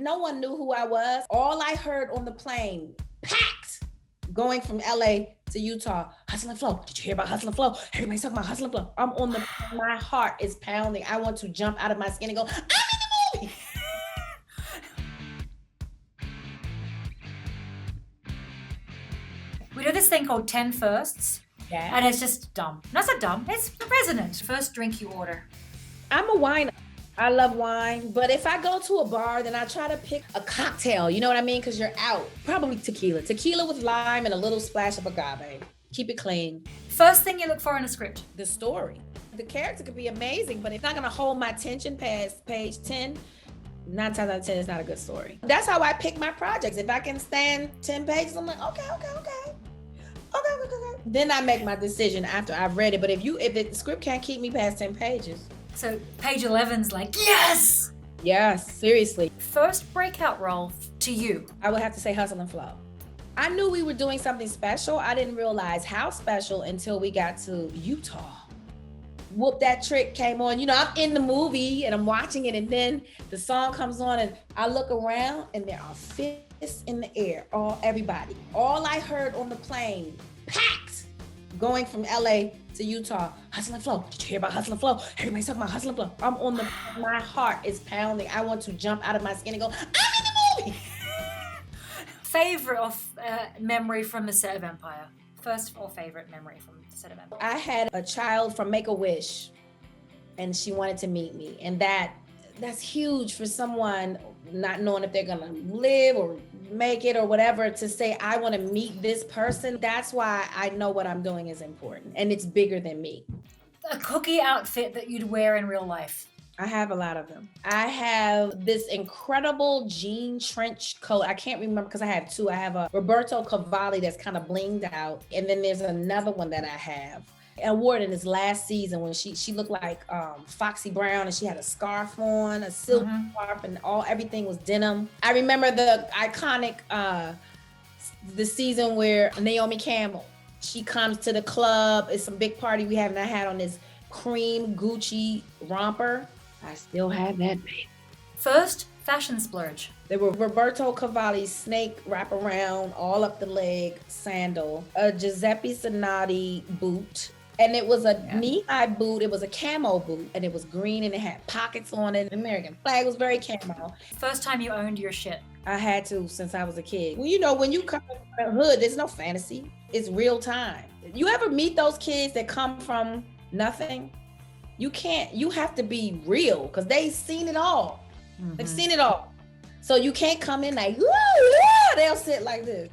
No one knew who I was. All I heard on the plane, packed, going from LA to Utah, Hustle and Flow. Did you hear about Hustle and Flow? Everybody's talking about Hustle and Flow. I'm on the, my heart is pounding. I want to jump out of my skin and go, I'm in the movie. We do this thing called 10 firsts. Yeah. And it's just dumb. No, it's not dumb. It's the president. First drink you order. I'm a wine. I love wine, but if I go to a bar, then I try to pick a cocktail. You know what I mean? Because you're out. Probably tequila. Tequila with lime and a little splash of agave. Keep it clean. First thing you look for in a script. The story. The character could be amazing, but it's not going to hold my attention past page 10. 9 times out of 10, it's not a good story. That's how I pick my projects. If I can stand 10 pages, I'm like, okay. Then I make my decision after I've read it. But if the script can't keep me past 10 pages. So page 11's like, yes! Yes, seriously. First breakout role to you. I would have to say Hustle and Flow. I knew we were doing something special. I didn't realize how special until we got to Utah. Whoop That Trick came on. You know, I'm in the movie and I'm watching it, and then the song comes on and I look around and there are fists in the air, everybody. All I heard on the plane, packed, going from LA to Utah, Hustle and Flow. Did you hear about Hustle and Flow? Everybody's talking about Hustle and Flow. I'm on the, my heart is pounding. I want to jump out of my skin and go, I'm in the movie. Favorite of memory from the set of Empire. First or favorite memory from the set of Empire. I had a child from Make-A-Wish and she wanted to meet me. And that's huge for someone not knowing if they're gonna live or make it or whatever, to say, I wanna meet this person. That's why I know what I'm doing is important and it's bigger than me. A cookie outfit that you'd wear in real life. I have a lot of them. I have this incredible jean trench coat. I can't remember because I have two. I have a Roberto Cavalli that's kind of blinged out. And then there's another one that I have. I wore it in this last season when she looked like Foxy Brown, and she had a scarf on, a silk scarf, and everything was denim. I remember the iconic the season where Naomi Campbell, she comes to the club. It's some big party we have, and I had on this cream Gucci romper. I still have that, baby. First, fashion splurge. There were Roberto Cavalli snake wraparound, all up the leg sandal, a Giuseppe Zanotti boot, and it was a knee-high boot. It was a camo boot, and it was green, and it had pockets on it. The American flag was very camo. First time you owned your shit. I had to since I was a kid. Well, you know, when you come from the hood, there's no fantasy. It's real time. You ever meet those kids that come from nothing? You have to be real because they've seen it all. Mm-hmm. They've seen it all. So you can't come in like, ooh, they'll sit like this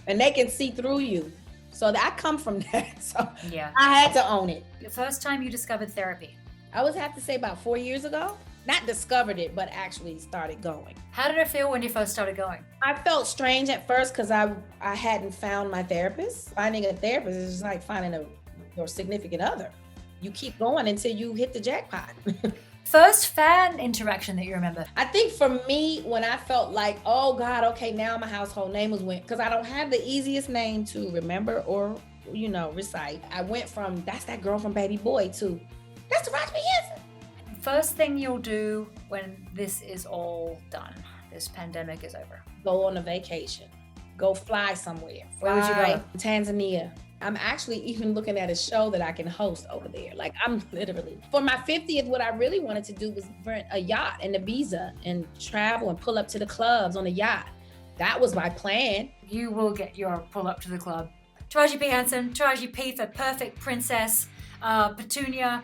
and they can see through you. So I come from that. So yeah, I had to own it. The first time you discovered therapy. I would have to say about 4 years ago. Not discovered it, but actually started going. How did it feel when you first started going? I felt strange at first because I hadn't found my therapist. Finding a therapist is just like finding your significant other. You keep going until you hit the jackpot. First fan interaction that you remember? I think for me, when I felt like, oh God, okay, now my household name was because I don't have the easiest name to remember or, recite. I went from, that's that girl from Baby Boy to, that's Taraji P. Henson. First thing you'll do when this is all done, this pandemic is over? Go on a vacation. Go fly somewhere. Where would you go? Tanzania. I'm actually even looking at a show that I can host over there. Like, I'm literally, for my 50th, what I really wanted to do was rent a yacht and a visa and travel and pull up to the clubs on a yacht. That was my plan. You will get your pull up to the club. Taraji P. Henson, Taraji P. for Perfect Princess, Petunia.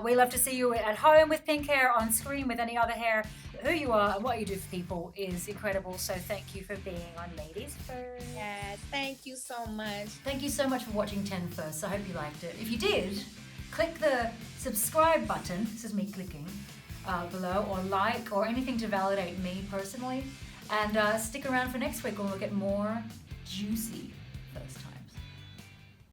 We love to see you at home with pink hair, on screen with any other hair. Who you are and what you do for people is incredible. So thank you for being on Ladies First. Yes, thank you so much. Thank you so much for watching 10 First. I hope you liked it. If you did, click the subscribe button. This is me clicking below, or like, or anything to validate me personally. And stick around for next week when we'll get more juicy first time.